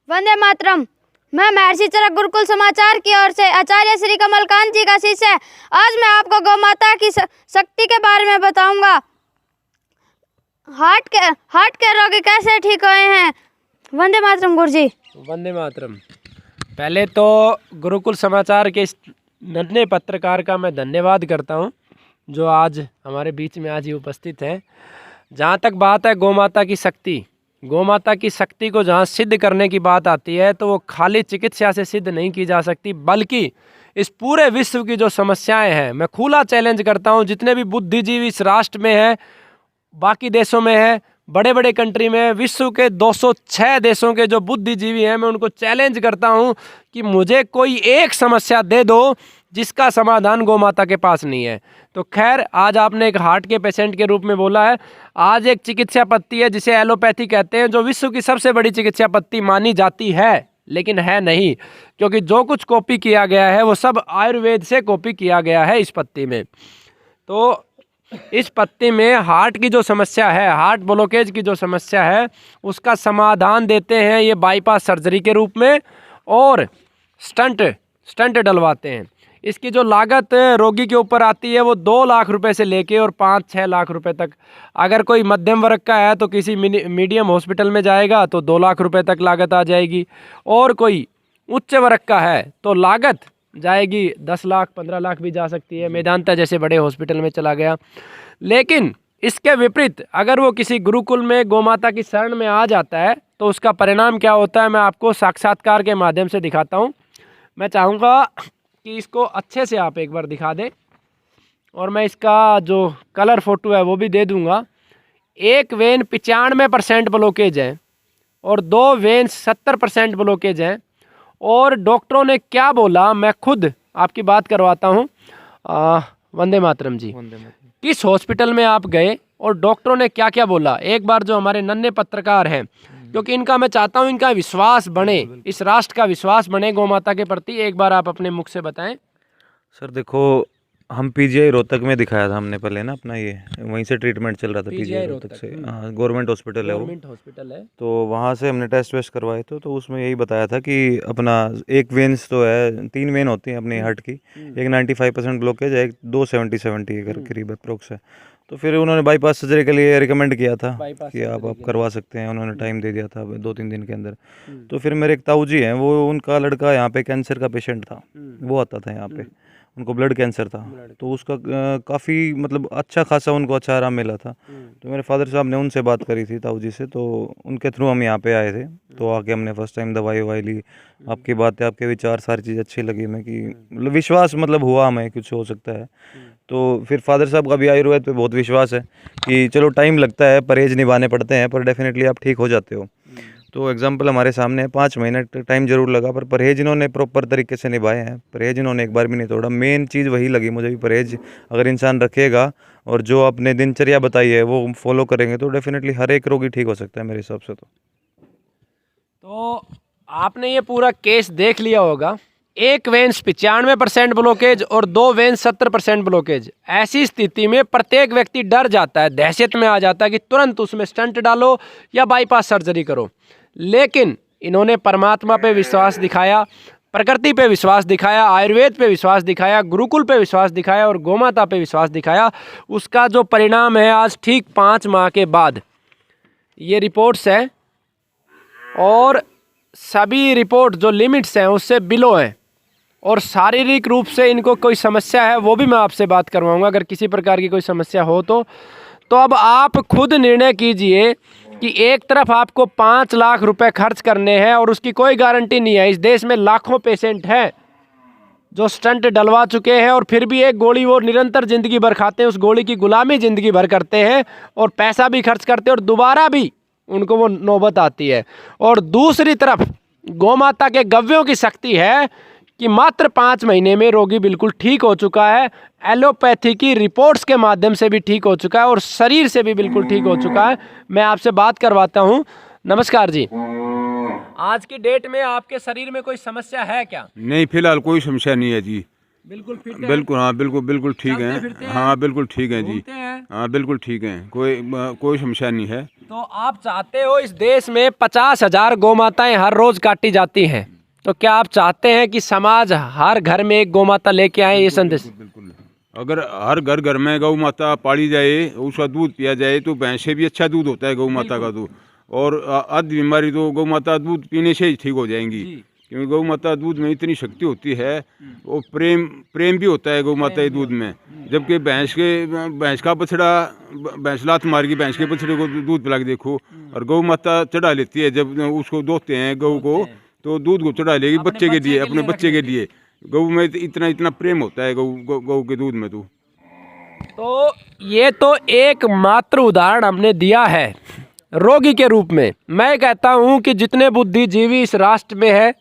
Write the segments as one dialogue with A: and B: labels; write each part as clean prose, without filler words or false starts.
A: वंदे मातरम। मैं महर्षि चरक गुरुकुल समाचार की ओर से आचार्य श्री कमलकांत जी का शिष्य है। आज मैं आपको गौ माता की शक्ति के बारे में बताऊंगा। हार्ट के रोगी कैसे ठीक हुए हैं। वंदे मातरम गुरुजी।
B: वंदे मातरम। पहले तो गुरुकुल समाचार के इस नन्हे पत्रकार का मैं धन्यवाद करता हूं, जो आज हमारे बीच में आज ही उपस्थित है। जहां तक बात है गौ माता की शक्ति, गौ माता की शक्ति को जहाँ सिद्ध करने की बात आती है तो वो खाली चिकित्सा से सिद्ध नहीं की जा सकती, बल्कि इस पूरे विश्व की जो समस्याएं हैं, मैं खुला चैलेंज करता हूँ, जितने भी बुद्धिजीवी इस राष्ट्र में हैं, बाकी देशों में है, बड़े बड़े कंट्री में, विश्व के 206 देशों के जो बुद्धिजीवी हैं, मैं उनको चैलेंज करता हूं कि मुझे कोई एक समस्या दे दो जिसका समाधान गौ माता के पास नहीं है। तो खैर, आज आपने एक हार्ट के पेशेंट के रूप में बोला है। आज एक चिकित्सा पद्धति है जिसे एलोपैथी कहते हैं, जो विश्व की सबसे बड़ी चिकित्सा पद्धति मानी जाती है, लेकिन है नहीं, क्योंकि जो कुछ कॉपी किया गया है वो सब आयुर्वेद से कॉपी किया गया है इस पद्धति में। तो इस पत्ती में हार्ट की जो समस्या है, हार्ट ब्लॉकेज की जो समस्या है, उसका समाधान देते हैं ये बाईपास सर्जरी के रूप में, और स्टंट डलवाते हैं। इसकी जो लागत रोगी के ऊपर आती है वो 2 लाख रुपए से लेके और 5-6 लाख रुपए तक। अगर कोई मध्यम वर्ग का है तो किसी मीडियम हॉस्पिटल में जाएगा तो 2 लाख रुपए तक लागत आ जाएगी, और कोई उच्च वर्ग का है तो लागत जाएगी 10 लाख 15 लाख भी जा सकती है, मेदांता जैसे बड़े हॉस्पिटल में चला गया। लेकिन इसके विपरीत अगर वो किसी गुरुकुल में गौ माता की शरण में आ जाता है तो उसका परिणाम क्या होता है, मैं आपको साक्षात्कार के माध्यम से दिखाता हूँ। मैं चाहूँगा कि इसको अच्छे से आप एक बार दिखा दें, और मैं इसका जो कलर फोटो है वो भी दे दूँगा। एक वेन 95% ब्लॉकेज है और 2 वेन 70% ब्लॉकेज है। और डॉक्टरों ने क्या बोला, मैं खुद आपकी बात करवाता हूँ। वंदे मातरम जी। किस हॉस्पिटल में आप गए और डॉक्टरों ने क्या क्या बोला, एक बार जो हमारे नन्हे पत्रकार हैं, क्योंकि इनका मैं चाहता हूँ इनका विश्वास बने, इस राष्ट्र का विश्वास बने गौ माता के प्रति, एक बार आप अपने मुख से बताएं।
C: सर देखो, हम पीजीआई रोहतक में दिखाया था हमने पहले ना अपना, ये वहीं से ट्रीटमेंट चल रहा था पीजीआई रोहतक से। हाँ, गवर्नमेंट हॉस्पिटल है, गवर्नमेंट हॉस्पिटल है। तो वहाँ से हमने टेस्ट वेस्ट करवाए थे, तो उसमें यही बताया था कि अपना एक वेन्स तो है, 3 वेन होती हैं अपनी हार्ट की, एक 95% ब्लॉकेज है, एक 270 के करीब अप्रोक्स है। तो फिर उन्होंने बाईपास सर्जरी के लिए रिकमेंड किया था कि आप करवा सकते हैं, उन्होंने टाइम दे दिया था 2-3 दिन के अंदर। तो फिर मेरे एक ताऊ जी हैं, वो उनका लड़का यहाँ पे कैंसर का पेशेंट था, वो आता था यहाँ पे, उनको ब्लड कैंसर था, तो उसका काफ़ी मतलब अच्छा खासा उनको अच्छा आराम मिला था। तो मेरे फादर साहब ने उनसे बात करी थी ताऊ जी से, तो उनके थ्रू हम यहाँ पे आए थे। तो आके हमने फर्स्ट टाइम दवाई ववाई ली, आपकी बातें, आपके विचार, सारी चीज़ अच्छी लगी हमें, कि मतलब विश्वास मतलब हुआ हमें कुछ हो सकता है। तो फिर फादर साहब का भी आयुर्वेद पे बहुत विश्वास है कि चलो टाइम लगता है, परहेज निभाने पड़ते हैं, पर डेफिनेटली आप ठीक हो जाते हो। तो एग्जाम्पल हमारे सामने है, 5 महीने टाइम जरूर लगा, पर परहेज इन्होंने प्रॉपर तरीके से निभाए हैं। परहेज इन्होंने एक बार भी नहीं तोड़ा। मेन चीज़ वही लगी मुझे भी, परहेज अगर इंसान रखेगा और जो अपने दिनचर्या बताई है वो फॉलो करेंगे तो डेफिनेटली हर एक रोगी ठीक हो सकता है मेरे हिसाब से।
B: तो आपने ये पूरा केस देख लिया होगा। एक वेन्स 95% ब्लॉकेज और 2 वेन्स 70% ब्लॉकेज। ऐसी स्थिति में प्रत्येक व्यक्ति डर जाता है, दहशत में आ जाता है कि तुरंत उसमें स्टंट डालो या बाईपास सर्जरी करो। लेकिन इन्होंने परमात्मा पे विश्वास दिखाया, प्रकृति पे विश्वास दिखाया, आयुर्वेद पे विश्वास दिखाया, गुरुकुल पे विश्वास दिखाया और गोमाता पे विश्वास दिखाया। उसका जो परिणाम है, आज ठीक 5 माह के बाद ये रिपोर्ट्स है, और सभी रिपोर्ट जो लिमिट्स हैं उससे बिलो हैं, और शारीरिक रूप से इनको कोई समस्या है वो भी मैं आपसे बात करवाऊंगा, अगर किसी प्रकार की कोई समस्या हो तो। अब आप खुद निर्णय कीजिए कि एक तरफ आपको 5 लाख रुपए खर्च करने हैं और उसकी कोई गारंटी नहीं है। इस देश में लाखों पेशेंट हैं जो स्टंट डलवा चुके हैं और फिर भी एक गोली वो निरंतर ज़िंदगी भर खाते हैं, उस गोली की गुलामी ज़िंदगी भर करते हैं और पैसा भी खर्च करते हैं और दोबारा भी उनको वो नौबत आती है। और दूसरी तरफ गौ माता के गव्यों की शक्ति है कि मात्र 5 महीने में रोगी बिल्कुल ठीक हो चुका है, एलोपैथी की रिपोर्ट्स के माध्यम से भी ठीक हो चुका है और शरीर से भी बिल्कुल ठीक हो चुका है। मैं आपसे बात करवाता हूँ। नमस्कार जी, आज की डेट में आपके शरीर में कोई समस्या है क्या?
D: नहीं, फिलहाल कोई समस्या नहीं है जी।
B: बिल्कुल फिट है?
D: बिल्कुल, हाँ बिल्कुल ठीक
B: चलते फिरते
D: हैं।
B: हैं?
D: हाँ बिल्कुल ठीक हैं जी।
B: घूमते हैं?
D: हाँ बिल्कुल ठीक हैं, कोई समस्या नहीं है।
B: तो आप चाहते हो इस देश में 50,000 गौ माताएं हर रोज काटी जाती हैं, तो क्या आप चाहते हैं कि समाज हर घर में एक गौ माता लेके आए? ये संदेश
D: बिल्कुल, अगर हर घर में गौ माता पाली जाए, उसका दूध पिया जाए, तो भैंस से भी अच्छा दूध होता है गौ माता का दूध। और आधी बीमारी तो गौ माता दूध पीने से ही ठीक हो जाएंगी, क्योंकि गौ माता दूध में इतनी शक्ति होती है। और प्रेम भी होता है गौ माता के दूध में। जबकि भैंस का बछड़ा, भैंस लात मार के भैंस के बछड़े को दूध पिला के देखो, और गौ माता चढ़ा लेती है। जब उसको दोहते हैं गऊ को, तो दूध को चढ़ा लेगी बच्चे के लिए, अपने बच्चे के लिए। गऊ में इतना प्रेम होता है गऊ के दूध में।
B: तो ये तो एक मात्र उदाहरण हमने दिया है रोगी के रूप में। मैं कहता हूँ कि जितने बुद्धिजीवी इस राष्ट्र में है,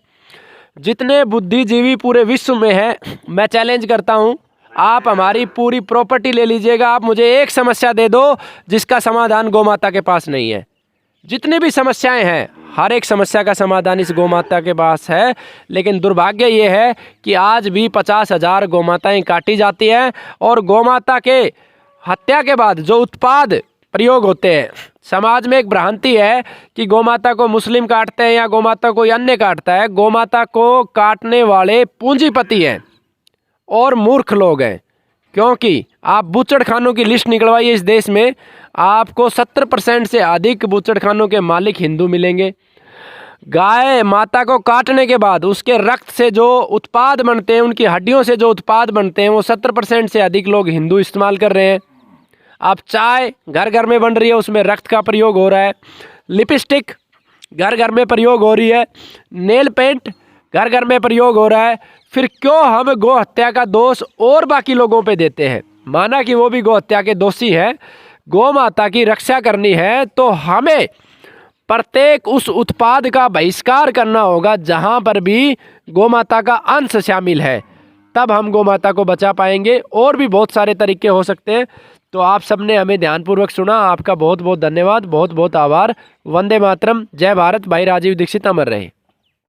B: जितने बुद्धिजीवी पूरे विश्व में है, मैं चैलेंज करता हूँ, आप हमारी पूरी प्रॉपर्टी ले लीजिएगा, आप मुझे एक समस्या दे दो जिसका समाधान गौ माता के पास नहीं है। जितनी भी समस्याएं हैं, हर एक समस्या का समाधान इस गौ माता के पास है। लेकिन दुर्भाग्य ये है कि आज भी 50,000 गौ माताएं काटी जाती हैं, और गौ माता के हत्या के बाद जो उत्पाद प्रयोग होते हैं, समाज में एक भ्रांति है कि गौ माता को मुस्लिम काटते हैं या गौ माता को अन्य काटता है। गौ माता को काटने वाले पूंजीपति हैं और मूर्ख लोग हैं, क्योंकि आप बूचड़खानों की लिस्ट निकलवाइए इस देश में, आपको 70% से अधिक बूचड़खानों के मालिक हिंदू मिलेंगे। गाय माता को काटने के बाद उसके रक्त से जो उत्पाद बनते हैं, उनकी हड्डियों से जो उत्पाद बनते हैं, वो 70% से अधिक लोग हिंदू इस्तेमाल कर रहे हैं। अब चाय घर घर में बन रही है, उसमें रक्त का प्रयोग हो रहा है। लिपस्टिक घर घर में प्रयोग हो रही है। नेल पेंट घर घर में प्रयोग हो रहा है। फिर क्यों हम गौ हत्या का दोष और बाकी लोगों पे देते हैं? माना कि वो भी गौ हत्या के दोषी है, गौ माता की रक्षा करनी है, तो हमें प्रत्येक उस उत्पाद का बहिष्कार करना होगा जहाँ पर भी गौ माता का अंश शामिल है, तब हम गौ माता को बचा पाएंगे। और भी बहुत सारे तरीके हो सकते हैं। तो आप सबने हमें ध्यानपूर्वक सुना, आपका बहुत बहुत धन्यवाद, बहुत बहुत आभार। वंदे मातरम, जय भारत। भाई राजीव दीक्षित अमर रहे।